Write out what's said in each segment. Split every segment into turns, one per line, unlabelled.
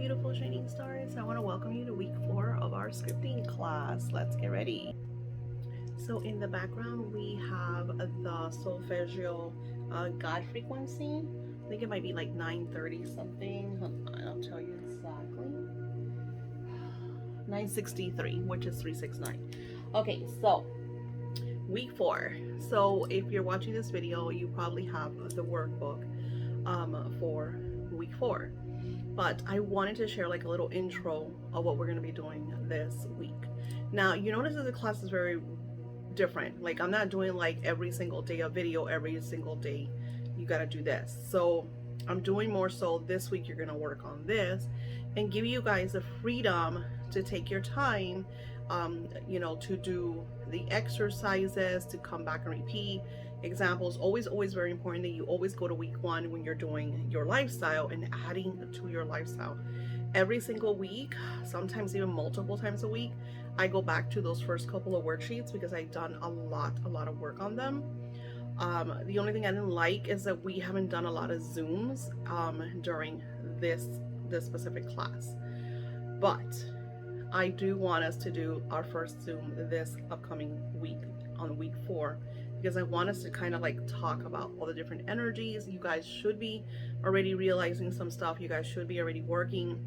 beautiful shining stars. I want to welcome you to week 4 of our scripting class. Let's get ready. So in the background we have the solfeggio God frequency. I think it might be like 9:30 something. I'll tell you exactly. 9:63, which is 369. Okay, so week 4. So if you're watching this video, you probably have the workbook for week 4. But I wanted to share like a little intro of what we're going to be doing this week. Now, you notice that the class is very different. Like, I'm not doing like every single day a video, every single day you got to do this. So I'm doing more so this week you're going to work on this and give you guys the freedom to take your time, to do the exercises, to come back and repeat examples. Always very important that you always go to week 1 when you're doing your lifestyle and adding to your lifestyle. Every single week, sometimes even multiple times a week, I go back to those first couple of worksheets because I've done a lot of work on them. The only thing I didn't like is that we haven't done a lot of Zooms during this specific class, but I do want us to do our first Zoom this upcoming week on week 4, because I want us to kind of like talk about all the different energies. You guys should be already realizing some stuff. You guys should be already working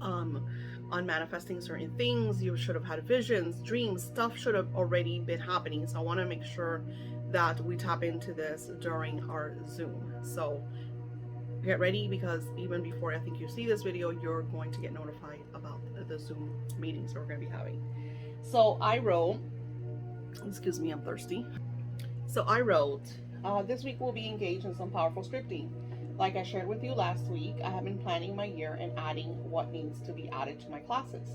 on manifesting certain things. You should have had visions, dreams, stuff should have already been happening. So I want to make sure that we tap into this during our Zoom. So get ready, because even before I think you see this video, you're going to get notified about the Zoom meetings we're going to be having. So I wrote, excuse me, I'm thirsty. So I wrote, this week we'll be engaged in some powerful scripting. Like I shared with you last week, I have been planning my year and adding what needs to be added to my classes.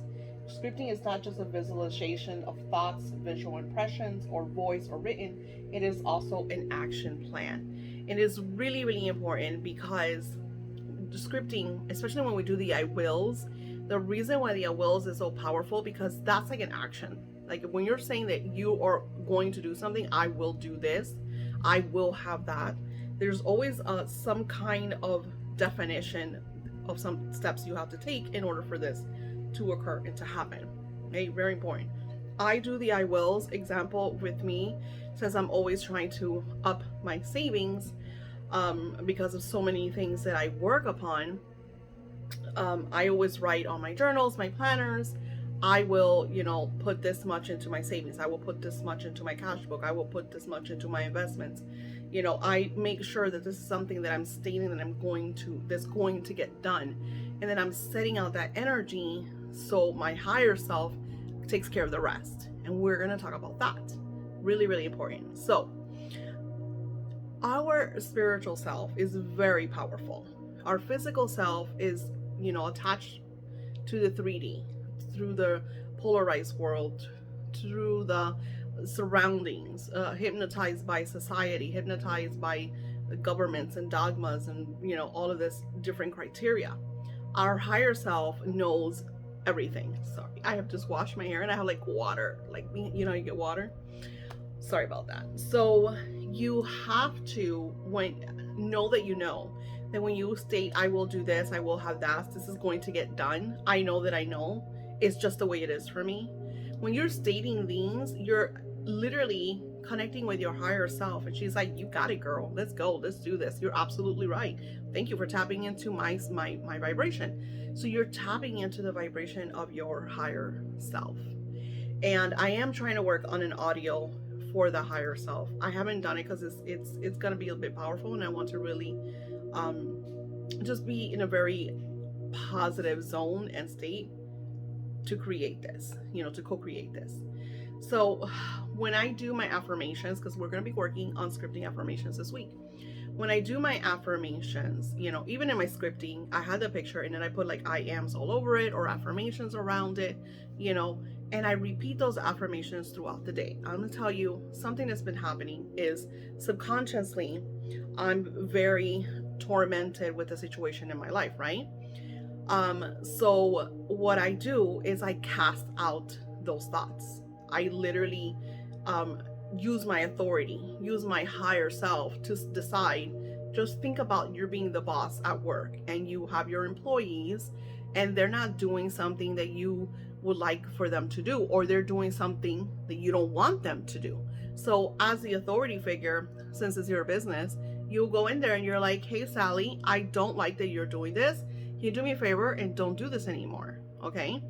Scripting is not just a visualization of thoughts, visual impressions, or voice or written. It is also an action plan. It is really important, because scripting, especially when we do the I wills, the reason why the I wills is so powerful, because that's like an action. Like when you're saying that you are going to do something, I will do this, I will have that. There's always some kind of definition of some steps you have to take in order for this to occur and to happen. Okay, very important. I do the I wills example with me, since I'm always trying to up my savings because of so many things that I work upon. I always write on my journals, my planners, I will, put this much into my savings. I will put this much into my cash book. I will put this much into my investments. I make sure that this is something that I'm stating that that's going to get done. And then I'm setting out that energy so my higher self takes care of the rest. And we're going to talk about that. Really important. So our spiritual self is very powerful. Our physical self is, attached to the 3D, through the polarized world, through the surroundings, hypnotized by society, hypnotized by the governments and dogmas and, all of this different criteria. Our higher self knows everything. Sorry, I have just washed my hair and I have like water, like, you get water. Sorry about that. So you have to know that when you state, I will do this, I will have that, this is going to get done, I know that I know, it's just the way it is for me. When you're stating these, you're literally connecting with your higher self, and she's like, you got it, girl, let's go, let's do this, you're absolutely right, thank you for tapping into my vibration. So you're tapping into the vibration of your higher self. And I am trying to work on an audio for the higher self. I haven't done it because it's going to be a bit powerful, and I want to really just be in a very positive zone and state to create this, to co-create this. So when I do my affirmations, because we're going to be working on scripting affirmations this week, when I do my affirmations, even in my scripting, I had the picture and then I put like I ams all over it or affirmations around it, and I repeat those affirmations throughout the day. I'm going to tell you something that's been happening is subconsciously, I'm very tormented with the situation in my life, right? So what I do is I cast out those thoughts. I literally use my authority, use my higher self to decide. Just think about you're being the boss at work and you have your employees and they're not doing something that you would like for them to do, or they're doing something that you don't want them to do. So as the authority figure, since it's your business, you'll go in there and you're like, hey Sally, I don't like that you're doing this. Can you do me a favor and don't do this anymore? Okay,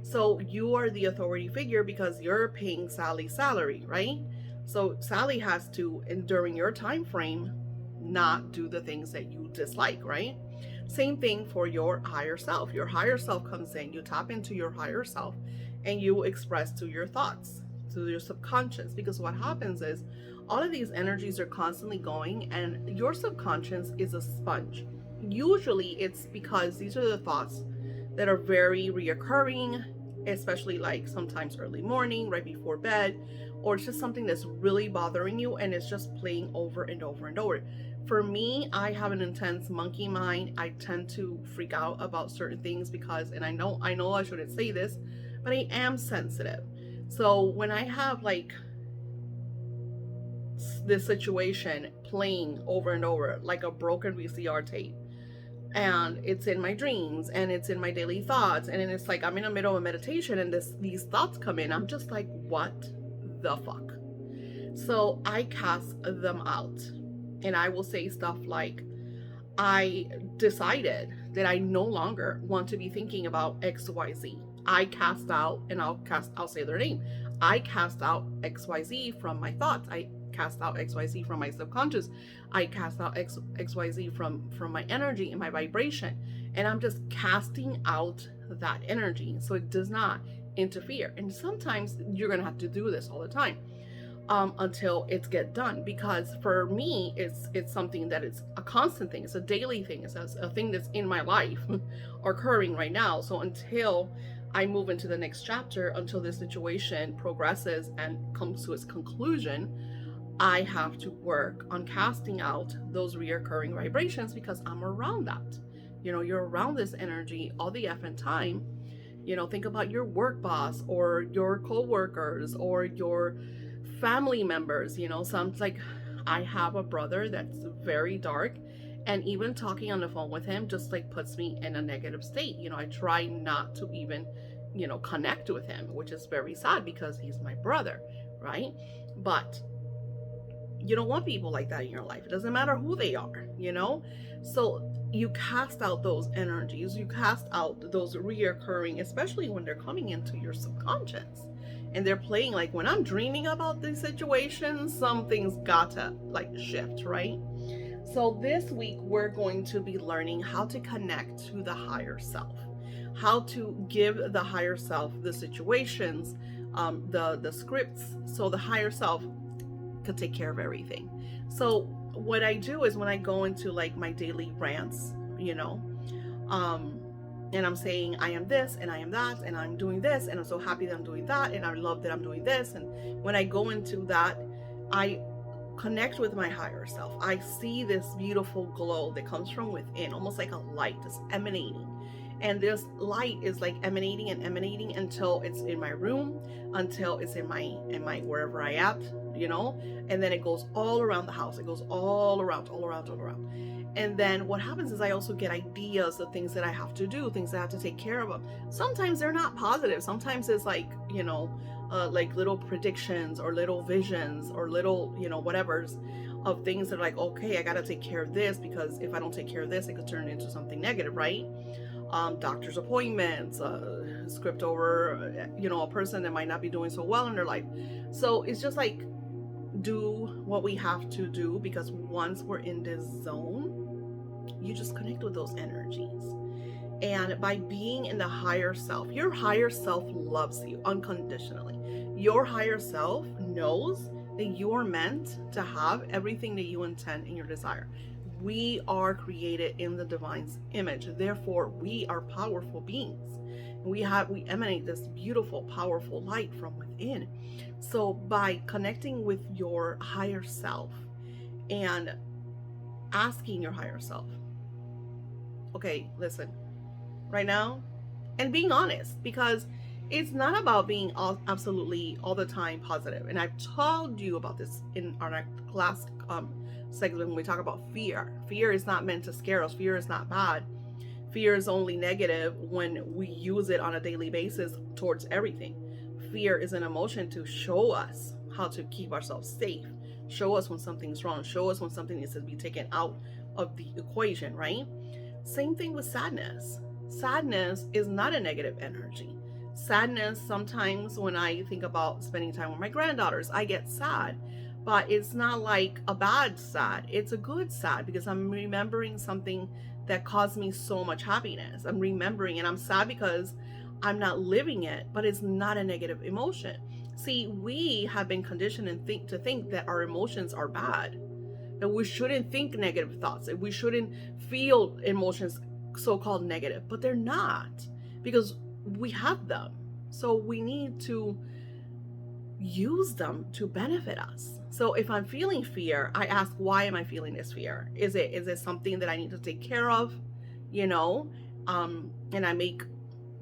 so you are the authority figure because you're paying Sally's salary, right? So Sally has to, and during your time frame, not do the things that you dislike, right? Same thing for your higher self. Your higher self comes in, you tap into your higher self, and you express to your thoughts, to your subconscious. Because what happens is all of these energies are constantly going, and your subconscious is a sponge. Usually it's because these are the thoughts that are very reoccurring, especially like sometimes early morning, right before bed, or it's just something that's really bothering you and it's just playing over and over and over. For me, I have an intense monkey mind. I tend to freak out about certain things because, and I know I shouldn't say this, but I am sensitive. So when I have like this situation playing over and over like a broken VCR tape, and it's in my dreams and it's in my daily thoughts, and then it's like I'm in the middle of a meditation and these thoughts come in, I'm just like, what the fuck? So I cast them out, and I will say stuff like, I decided that I no longer want to be thinking about XYZ. I cast out, and I'll say their name. I cast out XYZ from my thoughts. I cast out XYZ from my subconscious. I cast out XYZ from my energy and my vibration. And I'm just casting out that energy so it does not interfere. And sometimes you're going to have to do this all the time. Until it's get done, because for me it's something that is a constant thing, it's a daily thing, it's a thing that's in my life occurring right now. So until I move into the next chapter, until this situation progresses and comes to its conclusion, I have to work on casting out those reoccurring vibrations, because I'm around that. You're around this energy all the effing time. Think about your work boss or your co-workers or your family members. Sounds like I have a brother that's very dark, and even talking on the phone with him just like puts me in a negative state. I try not to even connect with him, which is very sad because he's my brother, right? But you don't want people like that in your life. It doesn't matter who they are. So you cast out those energies, you cast out those reoccurring, especially when they're coming into your subconscious and they're playing. Like when I'm dreaming about these situations, something's gotta like shift, right? So this week we're going to be learning how to connect to the higher self, how to give the higher self the situations, the scripts, so the higher self could take care of everything. So what I do is when I go into like my daily rants, and I'm saying I am this and I am that and I'm doing this and I'm so happy that I'm doing that and I love that I'm doing this, and when I go into that, I connect with my higher self. I see this beautiful glow that comes from within, almost like a light that's emanating. And this light is like emanating and emanating until it's in my room, until it's in my wherever I at, and then it goes all around the house. It goes all around. And then what happens is I also get ideas of things that I have to do, things that I have to take care of. Sometimes they're not positive. Sometimes it's like, like little predictions or little visions or little, whatever's of things that are like, okay, I got to take care of this, because if I don't take care of this, it could turn into something negative, right? Doctor's appointments, script over, a person that might not be doing so well in their life. So it's just like, do what we have to do, because once we're in this zone, you just connect with those energies. And by being in the higher self, your higher self loves you unconditionally. Your higher self knows that you are meant to have everything that you intend and your desire. We are created in the divine's image. Therefore, we are powerful beings. We emanate this beautiful, powerful light from within. So by connecting with your higher self and asking your higher self, okay, listen, right now, and being honest, because it's not about being absolutely all the time positive. And I've told you about this in our last segment when we talk about fear. Fear is not meant to scare us. Fear is not bad. Fear is only negative when we use it on a daily basis towards everything. Fear is an emotion to show us how to keep ourselves safe, show us when something's wrong, show us when something needs to be taken out of the equation, right? Same thing with sadness. Sadness is not a negative energy. Sadness, sometimes when I think about spending time with my granddaughters, I get sad, but it's not like a bad sad. It's a good sad because I'm remembering something that caused me so much happiness. I'm remembering, and I'm sad because I'm not living it, but it's not a negative emotion. See, we have been conditioned and to think that our emotions are bad, that we shouldn't think negative thoughts, that we shouldn't feel emotions so-called negative, but they're not, because we have them. So we need to use them to benefit us. So if I'm feeling fear, I ask, why am I feeling this fear? Is it something that I need to take care of? You know, and I make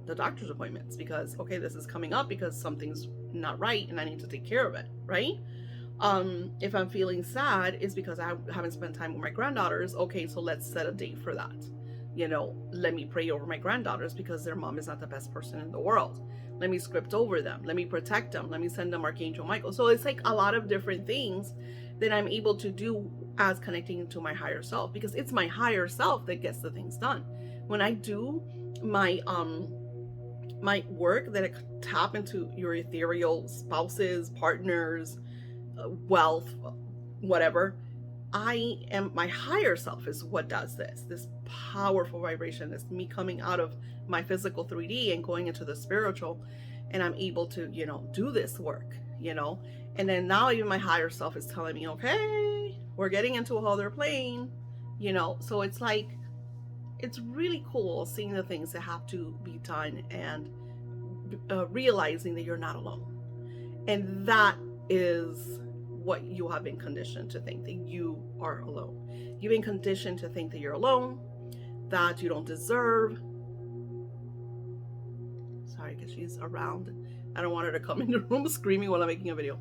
the doctor's appointments because, okay, this is coming up because something's not right and I need to take care of it, right? If I'm feeling sad, it's because I haven't spent time with my granddaughters. Okay, so let's set a date for that. You know, let me pray over my granddaughters because their mom is not the best person in the world. Let me script over them. Let me protect them. Let me send them Archangel Michael. So it's like a lot of different things that I'm able to do as connecting to my higher self, because it's my higher self that gets the things done. When I do my my work that I tap into your ethereal spouses, partners, wealth, whatever, I am, my higher self is what does this powerful vibration. Is me coming out of my physical 3D and going into the spiritual, and I'm able to, you know, do this work, you know. And then now even my higher self is telling me, okay, we're getting into a whole other plane, you know. So it's like, it's really cool seeing the things that have to be done and realizing that you're not alone. And that is what you have been conditioned to think, that you are alone. You've been conditioned to think that you're alone, that you don't deserve. Sorry, because she's around. I don't want her to come in the room screaming while I'm making a video.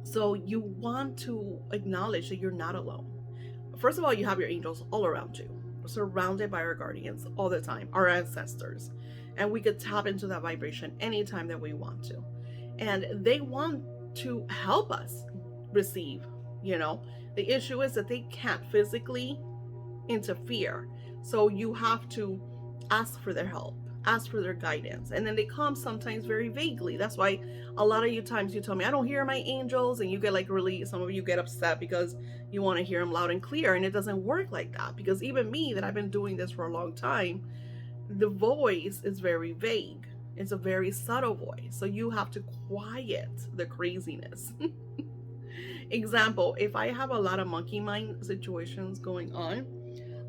So you want to acknowledge that you're not alone. First of all, you have your angels all around you. We're surrounded by our guardians all the time, our ancestors. And we could tap into that vibration anytime that we want to. And they want to help us receive, you know. The issue is that they can't physically interfere. So you have to ask for their help, ask for their guidance. And then they come sometimes very vaguely. That's why a lot of you times you tell me, I don't hear my angels, and you get like really, some of you get upset because you want to hear them loud and clear. And it doesn't work like that, because even me, that I've been doing this for a long time, the voice is very vague. It's a very subtle voice. So you have to quiet the craziness. Example, if I have a lot of monkey mind situations going on,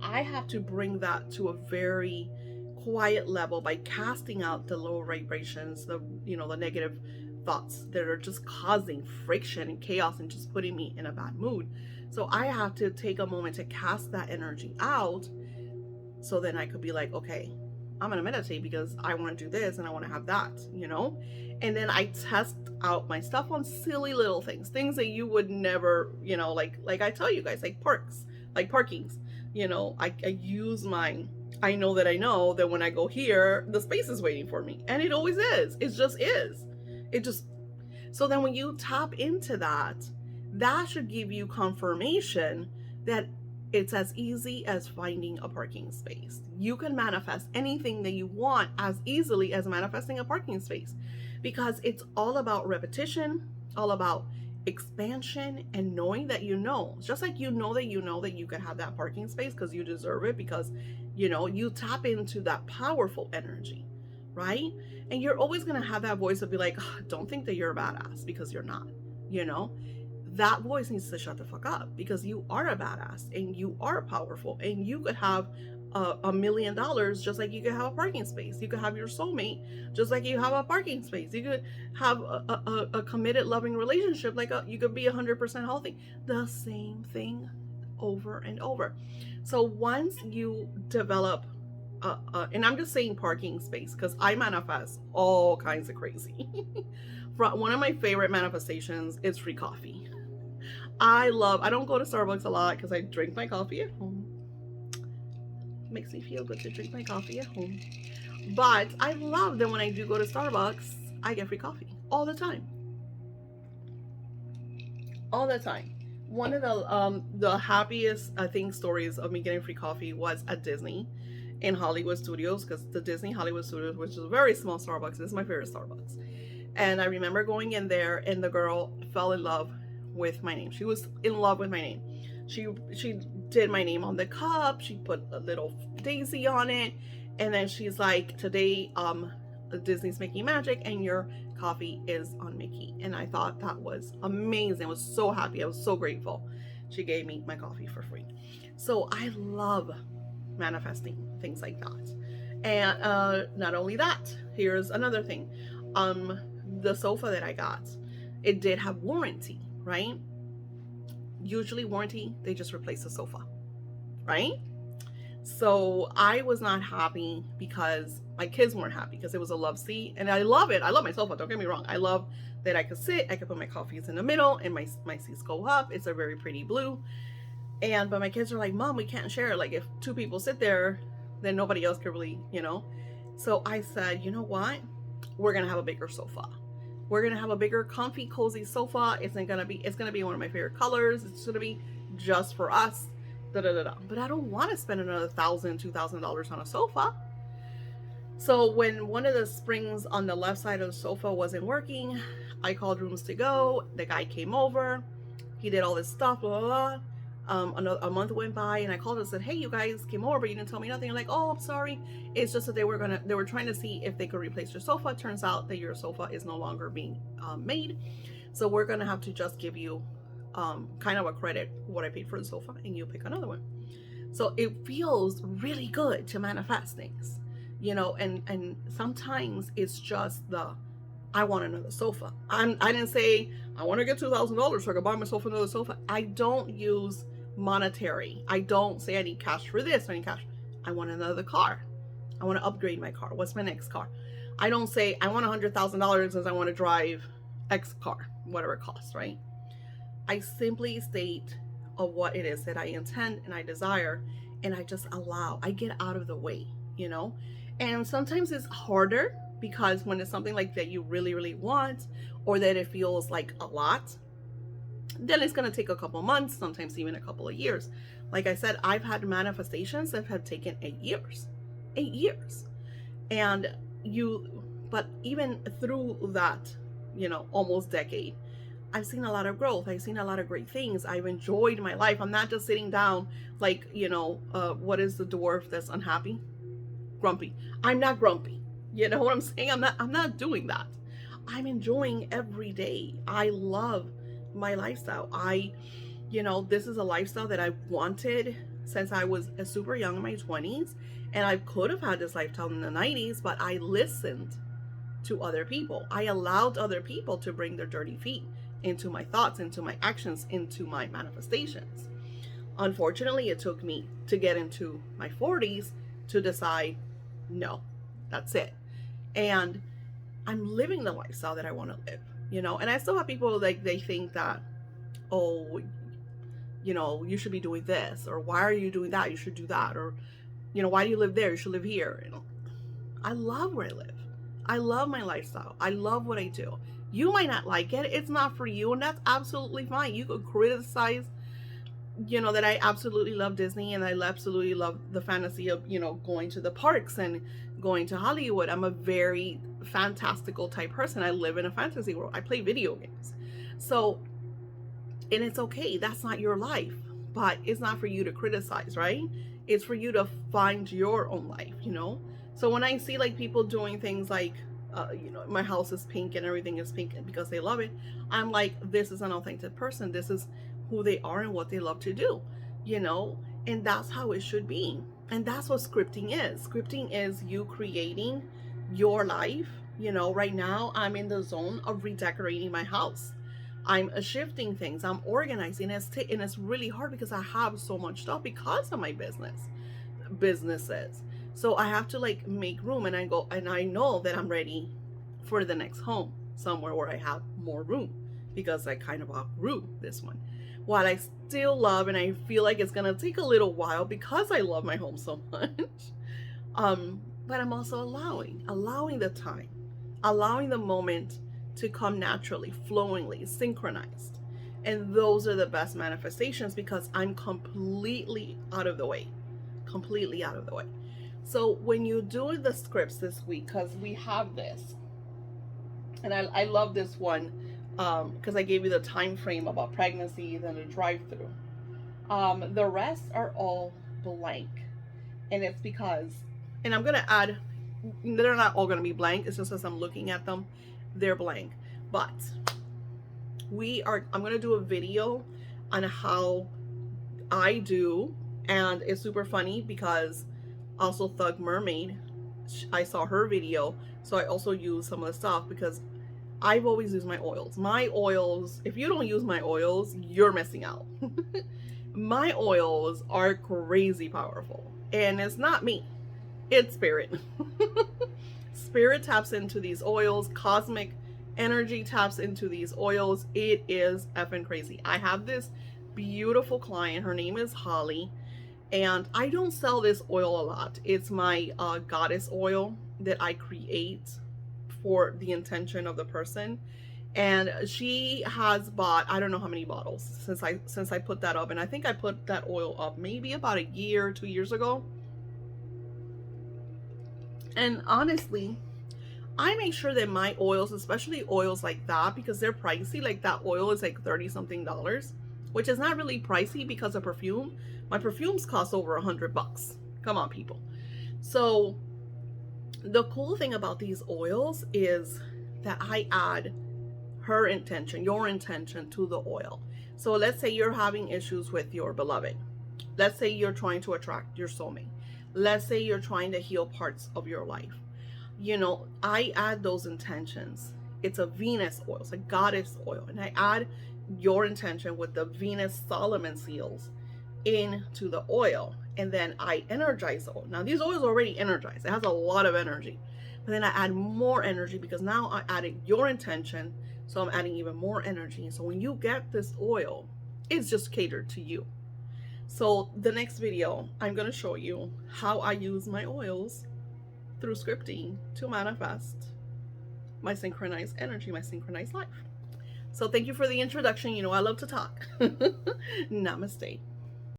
I have to bring that to a very quiet level by casting out the low vibrations, the, you know, the negative thoughts that are just causing friction and chaos and just putting me in a bad mood. So I have to take a moment to cast that energy out, so then I could be like, okay, I'm gonna meditate because I want to do this and I want to have that, you know. And then I test out my stuff on silly little things that you would never, you know, like I tell you guys, like parkings, you know. I use mine. I know that when I go here, the space is waiting for me, and it always is. It just is. It just, so then when you tap into that, that should give you confirmation that it's as easy as finding a parking space. You can manifest anything that you want as easily as manifesting a parking space, because it's all about repetition, all about expansion, and knowing that you know. Just like you know that you can have that parking space because you deserve it, because, you know, you tap into that powerful energy, right? And you're always going to have that voice that be like, oh, don't think that you're a badass, because you're not, you know. That voice needs to shut the fuck up, because you are a badass and you are powerful, and you could have $1 million just like you could have a parking space. You could have your soulmate just like you have a parking space. You could have a committed, loving relationship, like you could be 100% healthy. The same thing over and over. So once you develop, and I'm just saying parking space because I manifest all kinds of crazy. One of my favorite manifestations is free coffee. I don't go to Starbucks a lot because I drink my coffee at home. makes me feel good to drink my coffee at home. But I love that when I do go to Starbucks, I get free coffee all the time. All the time. One of the happiest I think stories of me getting free coffee was at Disney in Hollywood Studios, because the Disney Hollywood Studios, which is a very small Starbucks, is my favorite Starbucks. And I remember going in there, and the girl fell in love with my name. She was in love with my name. She did my name on the cup. She put a little daisy on it, and then she's like, "Today, Disney's making magic, and your coffee is on Mickey." And I thought that was amazing. I was so happy. I was so grateful. She gave me my coffee for free. So I love manifesting things like that. And not only that, here's another thing. The sofa that I got, it did have warranty, right? Usually warranty, they just replace the sofa, right? So I was not happy because my kids weren't happy, because it was a love seat, and I love it. I love my sofa, don't get me wrong. I love that I could sit, I could put my coffees in the middle, and my seats go up. It's a very pretty blue. But my kids are like, "Mom, we can't share. Like, if two people sit there, then nobody else can really, you know." So I said, you know what? We're gonna have a bigger sofa. We're gonna have a bigger, comfy, cozy sofa. It's gonna be one of my favorite colors. It's gonna be just for us. Da da da da. But I don't want to spend another $1,000, $2,000 on a sofa. So when one of the springs on the left side of the sofa wasn't working, I called Rooms to Go. The guy came over. He did all this stuff. Blah blah blah. A month went by, and I called and said, "Hey, you guys came over, but you didn't tell me nothing." Like, "Oh, I'm sorry. It's just that they were trying to see if they could replace your sofa. It turns out that your sofa is no longer being made, so we're gonna have to just give you kind of a credit what I paid for the sofa, and you pick another one." So it feels really good to manifest things, you know. And sometimes it's just I want another sofa. I didn't say I want to get $2,000 so I can buy myself another sofa. I don't use monetary. I don't say I need cash for this. I need cash. I want another car. I want to upgrade my car. What's my next car? I don't say I want $100,000 because I want to drive X car, whatever it costs, right? I simply state of what it is that I intend and I desire, and I just allow. I get out of the way, you know. And sometimes it's harder, because when it's something like that you really, really want, or that it feels like a lot, then it's going to take a couple months, sometimes even a couple of years. Like I said, I've had manifestations that have taken 8 years. 8 years. But even through that, you know, almost decade, I've seen a lot of growth. I've seen a lot of great things. I've enjoyed my life. I'm not just sitting down like, you know, what is the dwarf that's unhappy? Grumpy. I'm not grumpy. You know what I'm saying? I'm not doing that. I'm enjoying every day. I love my lifestyle. This is a lifestyle that I wanted since I was super young, in my 20s, and I could have had this lifestyle in the 90s, but I listened to other people. I allowed other people to bring their dirty feet into my thoughts, into my actions, into my manifestations. Unfortunately, it took me to get into my 40s to decide, no, that's it. And I'm living the lifestyle that I want to live, you know. And I still have people like, they think that, oh, you know, you should be doing this, or why are you doing that? You should do that, or, you know, why do you live there? You should live here. You know, I love where I live. I love my lifestyle. I love what I do. You might not like it. It's not for you, and that's absolutely fine. You could criticize, you know, that I absolutely love Disney, and I absolutely love the fantasy of, you know, going to the parks and going to Hollywood. I'm a very fantastical type person. I live in a fantasy world. I play video games. So, and it's okay. That's not your life, but it's not for you to criticize, right? It's for you to find your own life, you know? So when I see like people doing things like, you know, my house is pink and everything is pink because they love it, I'm like, this is an authentic person. This is who they are and what they love to do, you know? And that's how it should be. And that's what scripting is. Scripting is you creating your life. You know, right now I'm in the zone of redecorating my house. I'm shifting things. I'm organizing. And it's really hard because I have so much stuff because of my businesses. So I have to like make room, and I know that I'm ready for the next home, somewhere where I have more room, because I kind of outgrew this one. while I still love, and I feel like it's gonna take a little while because I love my home so much. But I'm also allowing the time, allowing the moment to come naturally, flowingly, synchronized. And those are the best manifestations because I'm completely out of the way. Completely out of the way. So when you do the scripts this week, because we have this, and I love this one because I gave you the time frame about pregnancy, then the drive-through. The rest are all blank, and it's because, and I'm gonna add, they're not all gonna be blank. It's just as I'm looking at them, they're blank. But I'm gonna do a video on how I do, and it's super funny because also Thug Mermaid, I saw her video, so I also use some of the stuff because I've always used my oils. My oils, if you don't use my oils, you're missing out. My oils are crazy powerful, and it's not me, it's spirit. Spirit taps into these oils, cosmic energy taps into these oils. It is effing crazy. I have this beautiful client, her name is Holly, and I don't sell this oil a lot. It's my goddess oil that I create for the intention of the person, and she has bought, I don't know how many bottles since I put that up, and I think I put that oil up maybe about a year, 2 years ago. And honestly, I make sure that my oils, especially oils like that, because they're pricey, like that oil is like 30 something dollars, which is not really pricey because of perfume. My perfumes cost over $100. Come on, people. So the cool thing about these oils is that I add her intention, your intention to the oil. So let's say you're having issues with your beloved. Let's say you're trying to attract your soulmate. Let's say you're trying to heal parts of your life. You know, I add those intentions. It's a Venus oil, it's a goddess oil, and I add your intention with the Venus Solomon seals into the oil, and then I energize the oil. Now these oils are already energized, it has a lot of energy, but then I add more energy because now I added your intention, so I'm adding even more energy. So when you get this oil, it's just catered to you. So the next video, I'm going to show you how I use my oils through scripting to manifest my synchronized energy, my synchronized life. So thank you for the introduction. You know, I love to talk. Namaste.